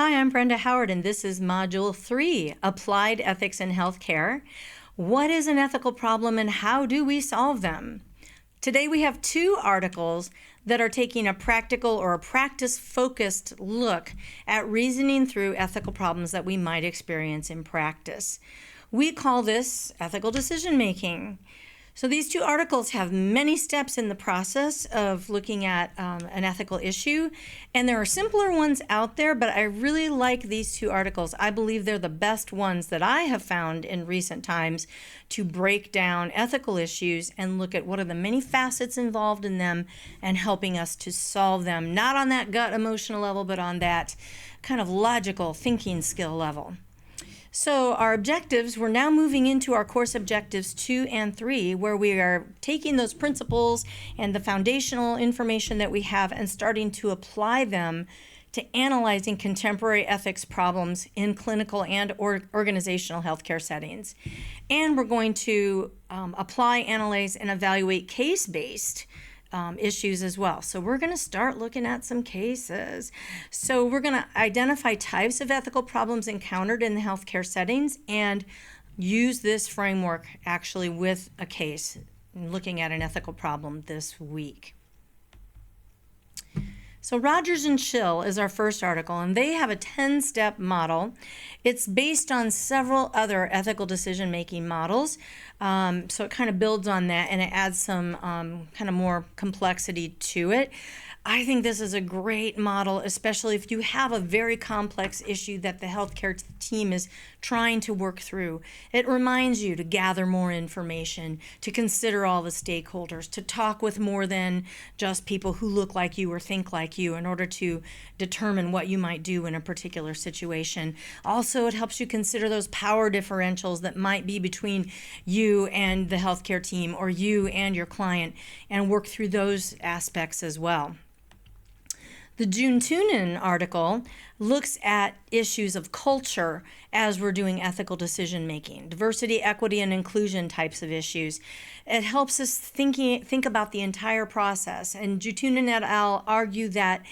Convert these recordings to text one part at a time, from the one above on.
Hi, I'm Brenda Howard, and this is Module 3, Applied Ethics in Healthcare. What is an ethical problem and how do we solve them? Today we have two articles that are taking a practical or a practice-focused look at reasoning through ethical problems that we might experience in practice. We call this ethical decision-making. So these two articles have many steps in the process of looking at an ethical issue, and there are simpler ones out there, but I really like these two articles. I believe they're the best ones that I have found in recent times to break down ethical issues and look at what are the many facets involved in them and helping us to solve them, not on that gut emotional level, but on that kind of logical thinking skill level. So our objectives, we're now moving into our course objectives 2 and 3, where we are taking those principles and the foundational information that we have and starting to apply them to analyzing contemporary ethics problems in clinical and organizational healthcare settings. And we're going to apply, analyze, and evaluate case-based issues as well. So we're going to start looking at some cases. So we're going to identify types of ethical problems encountered in the healthcare settings and use this framework actually with a case, looking at an ethical problem this week. So Rogers and Schill is our first article, and they have a 10-step model. It's based on several other ethical decision-making models, so it kind of builds on that, and it adds some kind of more complexity to it. I think this is a great model, especially if you have a very complex issue that the healthcare team is trying to work through. It reminds you to gather more information, to consider all the stakeholders, to talk with more than just people who look like you or think like you in order to determine what you might do in a particular situation. Also, it helps you consider those power differentials that might be between you and the healthcare team or you and your client and work through those aspects as well. The June Tunin article looks at issues of culture as we're doing ethical decision making, diversity, equity, and inclusion types of issues. It helps us think about the entire process. And Tunin et al. Argue that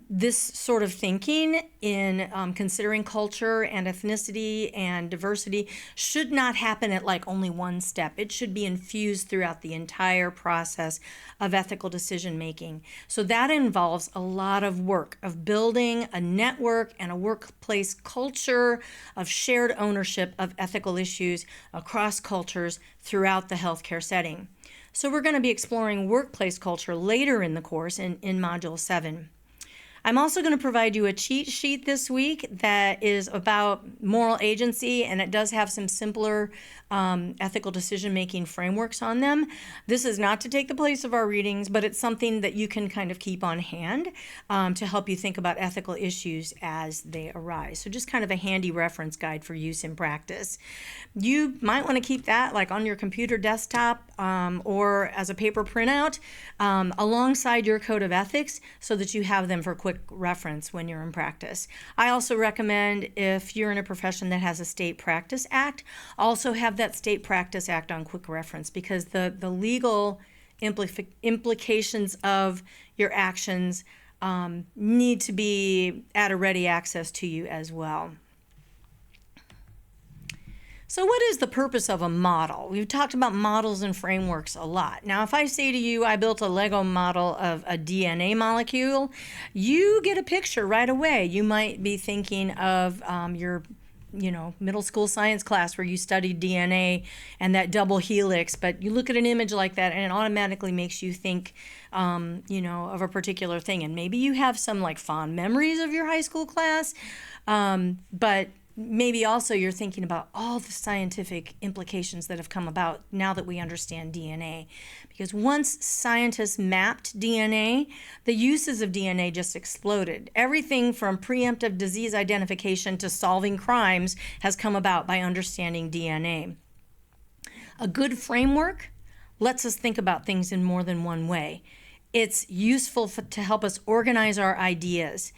this sort of thinking in considering culture and ethnicity and diversity should not happen at like only one step. It should be infused throughout the entire process of ethical decision making. So that involves a lot of work of building a network and a workplace culture of shared ownership of ethical issues across cultures throughout the healthcare setting. So we're going to be exploring workplace culture later in the course in Module 7. I'm also going to provide you a cheat sheet this week that is about moral agency, and it does have some simpler ethical decision-making frameworks on them. This is not to take the place of our readings, but it's something that you can kind of keep on hand to help you think about ethical issues as they arise. So just kind of a handy reference guide for use in practice. You might want to keep that like on your computer desktop or as a paper printout alongside your code of ethics so that you have them for quick reference when you're in practice. I also recommend, if you're in a profession that has a state practice act, also have that state practice act on quick reference, because the legal implications of your actions need to be at a ready access to you as well. So what is the purpose of a model? We've talked about models and frameworks a lot. Now, if I say to you, I built a Lego model of a DNA molecule, you get a picture right away. You might be thinking of your middle school science class where you studied DNA and that double helix, but you look at an image like that and it automatically makes you think, of a particular thing. And maybe you have some like fond memories of your high school class, but maybe also you're thinking about all the scientific implications that have come about now that we understand DNA. Because once scientists mapped DNA, the uses of DNA just exploded. Everything from preemptive disease identification to solving crimes has come about by understanding DNA. A good framework lets us think about things in more than one way. It's useful to help us organize our ideas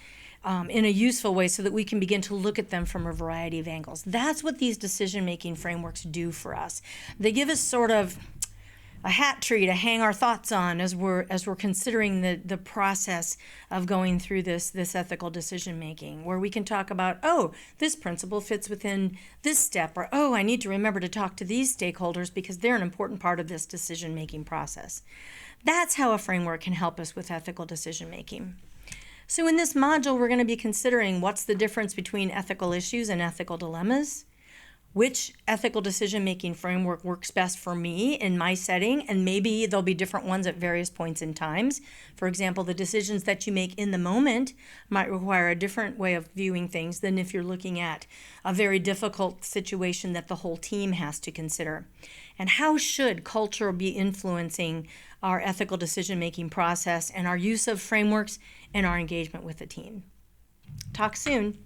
in a useful way so that we can begin to look at them from a variety of angles. That's what these decision-making frameworks do for us. They give us sort of hat tree to hang our thoughts on as we're considering the process of going through this ethical decision making, where we can talk about, oh, this principle fits within this step, or oh, I need to remember to talk to these stakeholders because they're an important part of this decision making process. That's how a framework can help us with ethical decision making. So in this module, we're going to be considering what's the difference between ethical issues and ethical dilemmas, which ethical decision-making framework works best for me in my setting, and maybe there'll be different ones at various points in times. For example, the decisions that you make in the moment might require a different way of viewing things than if you're looking at a very difficult situation that the whole team has to consider. And how should culture be influencing our ethical decision-making process and our use of frameworks and our engagement with the team? Talk soon.